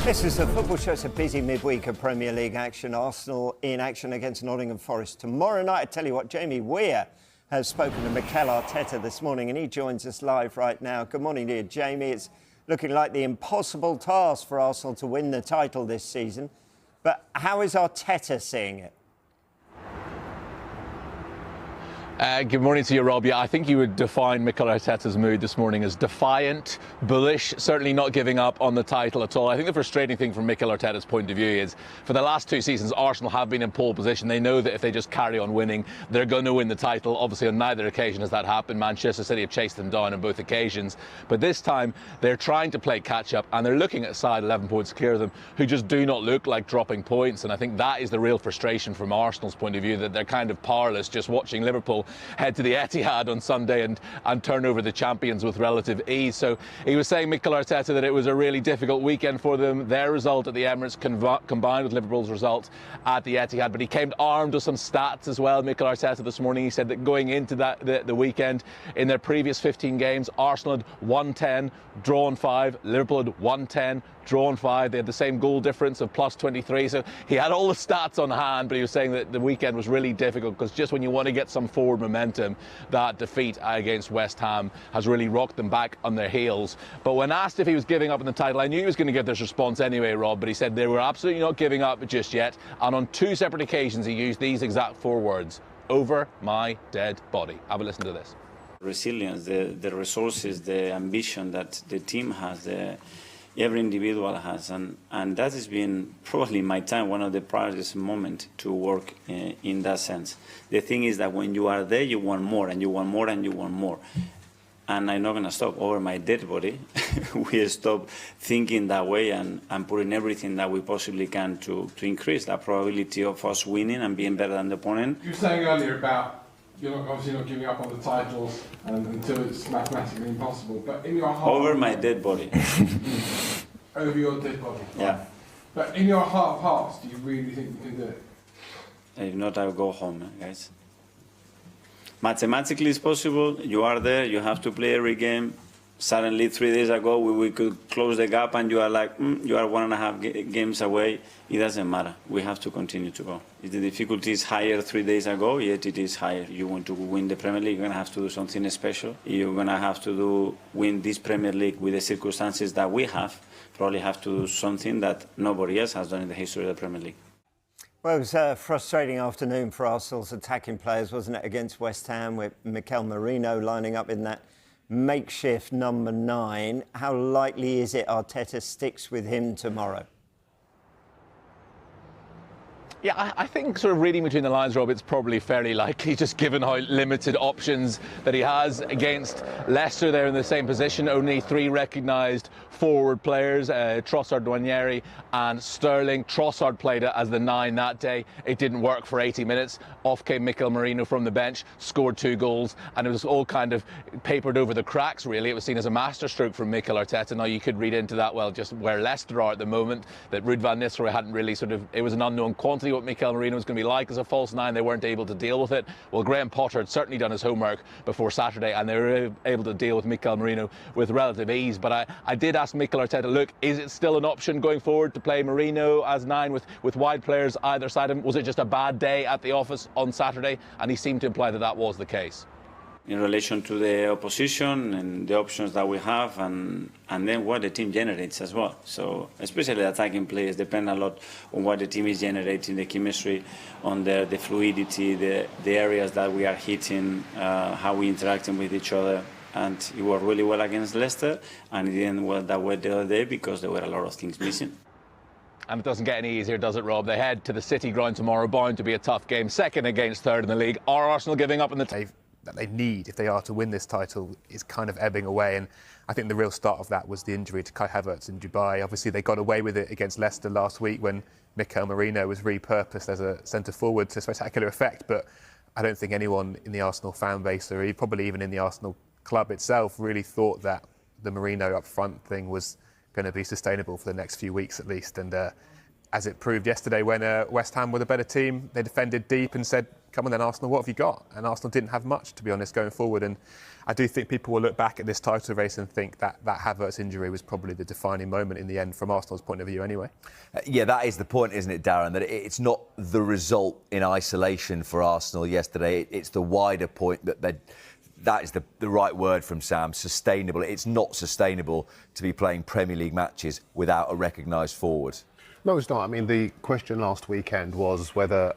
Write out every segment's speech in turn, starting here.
This is the Football Show. It's a busy midweek of Premier League action. Arsenal in action against Nottingham Forest tomorrow night. I tell you what, Jamie Weir has spoken to Mikel Arteta this morning, and he joins us live right now. Good morning to you, Jamie. It's looking like the impossible task for Arsenal to win the title this season. But how is Arteta seeing it? Good morning to you, Rob. Yeah, I think you would define Mikel Arteta's mood this morning as defiant, bullish, certainly not giving up on the title at all. I think the frustrating thing from Mikel Arteta's point of view is for the last two seasons, Arsenal have been in pole position. They know that if they just carry on winning, they're going to win the title. Obviously, on neither occasion has that happened. Manchester City have chased them down on both occasions. But this time, they're trying to play catch-up, and they're looking at a side 11 points clear of them who just do not look like dropping points. And I think that is the real frustration from Arsenal's point of view, that they're kind of powerless, just watching Liverpool head to the Etihad on Sunday and turn over the champions with relative ease. So he was saying, Mikel Arteta, that it was a really difficult weekend for them. Their result at the Emirates combined with Liverpool's result at the Etihad. But he came armed with some stats as well, Mikel Arteta, this morning. He said that going into the weekend, in their previous 15 games, Arsenal had won 10, drawn 5. Liverpool had won 10, drawn 5. They had the same goal difference of plus 23. So he had all the stats on hand, but he was saying that the weekend was really difficult because just when you want to get some forward momentum, that defeat against West Ham has really rocked them back on their heels. But when asked if he was giving up on the title, I knew he was going to give this response anyway, Rob, but he said they were absolutely not giving up just yet. And on two separate occasions, he used these exact 4 words: over my dead body. Have a listen to this. Resilience, the resources, the ambition that the team has, every individual has, and that has been probably in my time one of the proudest moments to work in that sense. The thing is that when you are there, you want more, and you want more, and you want more. And I'm not going to stop over my dead body. We stop thinking that way and putting everything that we possibly can to increase that probability of us winning and being better than the opponent. You were saying earlier about you're obviously not giving up on the titles until it's mathematically impossible, but in your heart... Over my dead body. Over your dead body. Yeah. But in your heart of hearts, do you really think you can do it? If not, I'll go home, guys. Mathematically, it's possible. You are there. You have to play every game. Suddenly, 3 days ago, we could close the gap, and you are like, you are 1.5 games away. It doesn't matter. We have to continue to go. If the difficulty is higher 3 days ago, yet it is higher. You want to win the Premier League, you're going to have to do something special. You're going to have to win this Premier League with the circumstances that we have. Probably have to do something that nobody else has done in the history of the Premier League. Well, it was a frustrating afternoon for Arsenal's attacking players, wasn't it, against West Ham, with Mikel Merino lining up in that makeshift number 9. How likely is it Arteta sticks with him tomorrow? Yeah, I think sort of reading between the lines, Rob, it's probably fairly likely, just given how limited options that he has against Leicester. They're in the same position, only 3 recognised forward players, Trossard, Nwaneri and Sterling. Trossard played as the 9 that day. It didn't work for 80 minutes. Off came Mikel Merino from the bench, scored 2 goals, and it was all kind of papered over the cracks, really. It was seen as a masterstroke from Mikel Arteta. Now, you could read into that, well, just where Leicester are at the moment, that Ruud van Nistelrooy hadn't really it was an unknown quantity what Mikel Merino was going to be like as a false 9. They weren't able to deal with it. Well, Graham Potter had certainly done his homework before Saturday, and they were able to deal with Mikel Merino with relative ease. But I did ask Mikel Arteta, look, is it still an option going forward to play Merino as 9 with wide players either side of him? Was it just a bad day at the office on Saturday? And he seemed to imply that that was the case. In relation to the opposition and the options that we have, and then what the team generates as well. So especially the attacking players depend a lot on what the team is generating, the chemistry, on the fluidity, the areas that we are hitting, how we interacting with each other. And it worked really well against Leicester, and it didn't work that way the other day because there were a lot of things missing. And it doesn't get any easier, does it, Rob? They head to the City ground tomorrow, bound to be a tough game, second against third in the league. Are Arsenal giving up on the that they need if they are to win this title is kind of ebbing away, and I think the real start of that was the injury to Kai Havertz in Dubai. Obviously they got away with it against Leicester last week when Mikel Merino was repurposed as a centre forward to spectacular effect, but I don't think anyone in the Arsenal fan base, or probably even in the Arsenal club itself, really thought that the Merino up front thing was going to be sustainable for the next few weeks at least. And as it proved yesterday when West Ham were the better team. They defended deep and said, come on then, Arsenal, what have you got? And Arsenal didn't have much, to be honest, going forward. And I do think people will look back at this title race and think that Havertz injury was probably the defining moment in the end from Arsenal's point of view anyway. Yeah, that is the point, isn't it, Darren? That it's not the result in isolation for Arsenal yesterday. It's the wider point that is the right word from Sam, sustainable. It's not sustainable to be playing Premier League matches without a recognised forward. No, it's not. I mean, the question last weekend was whether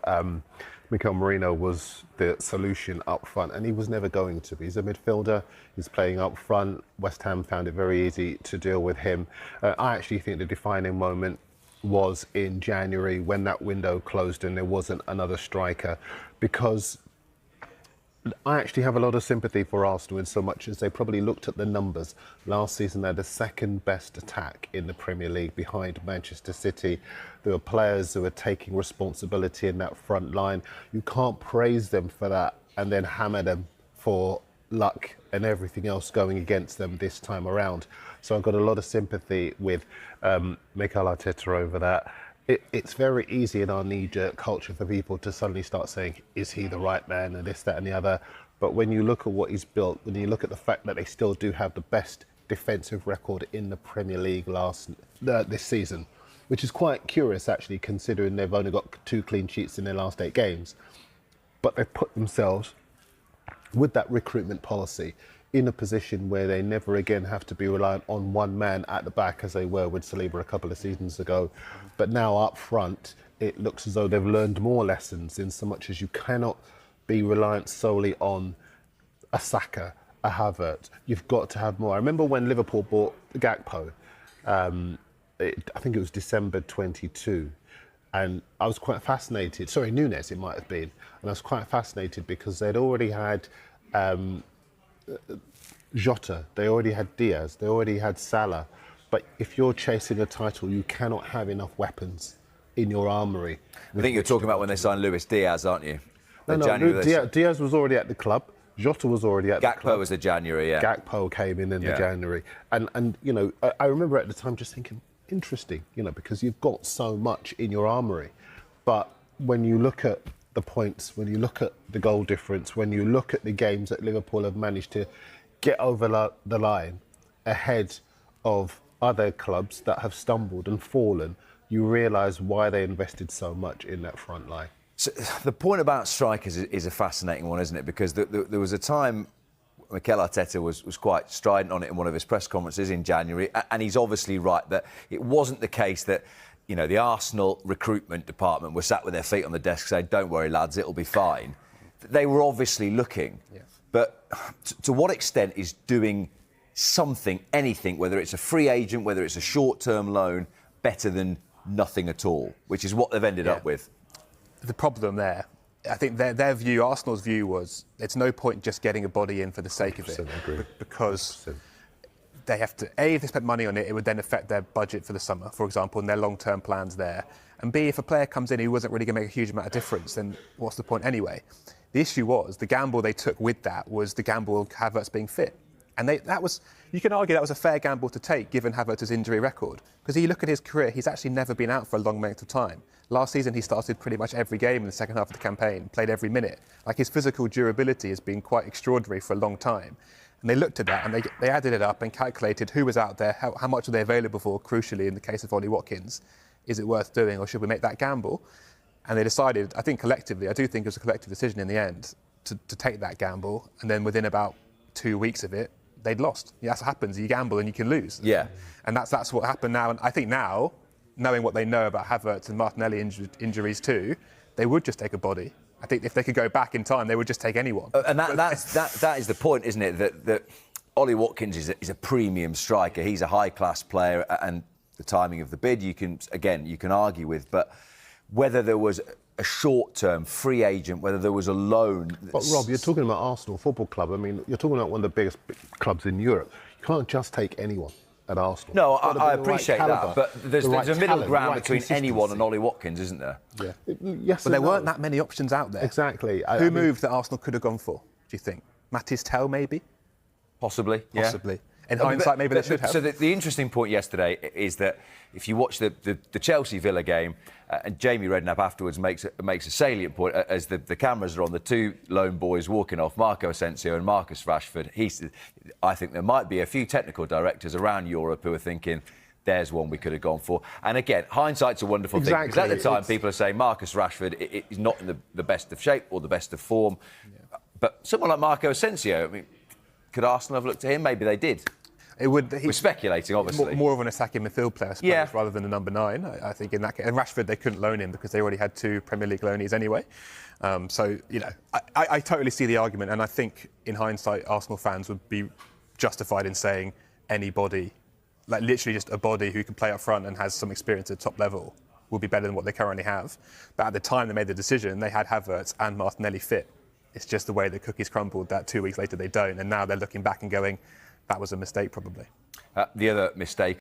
Mikel Merino was the solution up front, and he was never going to be. He's a midfielder, he's playing up front. West Ham found it very easy to deal with him. I actually think the defining moment was in January when that window closed and there wasn't another striker, because I actually have a lot of sympathy for Arsenal in so much as they probably looked at the numbers. Last season they had the second best attack in the Premier League behind Manchester City. There were players who were taking responsibility in that front line. You can't praise them for that and then hammer them for luck and everything else going against them this time around. So I've got a lot of sympathy with Mikel Arteta over that. It's very easy in our knee-jerk culture for people to suddenly start saying, is he the right man, and this, that and the other. But when you look at what he's built, when you look at the fact that they still do have the best defensive record in the Premier League this season, which is quite curious actually, considering they've only got 2 clean sheets in their last 8 games. But they've put themselves, with that recruitment policy, in a position where they never again have to be reliant on one man at the back as they were with Saliba a couple of seasons ago. But now up front, it looks as though they've learned more lessons in so much as you cannot be reliant solely on a Saka, a Havertz. You've got to have more. I remember when Liverpool bought Gakpo, I think it was December 22, and I was quite fascinated. Sorry, Nunes it might have been. And I was quite fascinated because they'd already had Jota, they already had Diaz, they already had Salah. But if you're chasing a title, you cannot have enough weapons in your armoury. I think you're talking about when they signed Luis Diaz, aren't you? Diaz was already at the club. Jota was already at the club. Gakpo was the January, yeah. Gakpo came in the January. And you know, I remember at the time just thinking, interesting, you know, because you've got so much in your armoury. But when you look at the points, when you look at the goal difference, when you look at the games that Liverpool have managed to get over the line ahead of other clubs that have stumbled and fallen, you realise why they invested so much in that front line. So the point about strikers is a fascinating one, isn't it? Because there was a time Mikel Arteta was quite strident on it in one of his press conferences in January, and he's obviously right that it wasn't the case that, you know, the Arsenal recruitment department were sat with their feet on the desk saying, don't worry lads, it'll be fine. They were obviously looking. Yeah. But to what extent is doing something, anything, whether it's a free agent, whether it's a short-term loan, better than nothing at all, which is what they've ended up with? The problem there, I think their view, Arsenal's view was, it's no point just getting a body in for the sake of it. Because 100%. They have to, A, if they spent money on it, it would then affect their budget for the summer, for example, and their long-term plans there. And B, if a player comes in who wasn't really going to make a huge amount of difference, then what's the point anyway? The issue was, the gamble they took with that was the gamble of Havertz being fit. And that was, you can argue that was a fair gamble to take, given Havertz's injury record. Because if you look at his career, he's actually never been out for a long length of time. Last season, he started pretty much every game in the second half of the campaign, played every minute. Like, his physical durability has been quite extraordinary for a long time. And they looked at that and they added it up and calculated who was out there, how much are they available for, crucially, in the case of Ollie Watkins. Is it worth doing, or should we make that gamble? And they decided, I think collectively, I do think it was a collective decision in the end, to take that gamble. And then within about 2 weeks of it, they'd lost. Yeah, that's what happens. You gamble and you can lose. Yeah. And that's what happened now. And I think now, knowing what they know about Havertz and Martinelli injuries too, they would just take a body. I think if they could go back in time, they would just take anyone. And that is the point, isn't it? That Ollie Watkins is a premium striker. He's a high-class player, and the timing of the bid, you can argue with. But whether there was a short-term free agent, whether there was a loan... But Rob, you're talking about Arsenal Football Club. I mean, you're talking about one of the biggest clubs in Europe. You can't just take anyone at Arsenal. No, I appreciate that, but there's a middle ground between anyone and Ollie Watkins, isn't there? Yeah. Yes, but there weren't that many options out there. Exactly. Who moved that Arsenal could have gone for, do you think? Matis Tell, maybe? Possibly, yeah. Possibly. in hindsight, maybe they should have. So the interesting point yesterday is that if you watch the Chelsea Villa game, and Jamie Redknapp afterwards makes a salient point as the cameras are on the two lone boys walking off, Marco Asensio and Marcus Rashford. He said, I think there might be a few technical directors around Europe who are thinking, there's one we could have gone for. And again, hindsight's a wonderful thing. Because at the time, people are saying Marcus Rashford is not in the best of shape or the best of form. Yeah. But someone like Marco Asensio, I mean, could Arsenal have looked at him? Maybe they did. We're speculating, obviously. More of an attacking midfield player, I suppose, rather than a number 9. I think in that case. And Rashford, they couldn't loan him because they already had 2 Premier League loanees anyway. So, you know, I totally see the argument. And I think, in hindsight, Arsenal fans would be justified in saying anybody, like literally just a body who can play up front and has some experience at top level, will be better than what they currently have. But at the time they made the decision, they had Havertz and Martinelli fit. It's just the way the cookies crumbled that 2 weeks later they don't. And now they're looking back and going, that was a mistake, probably. The other mistake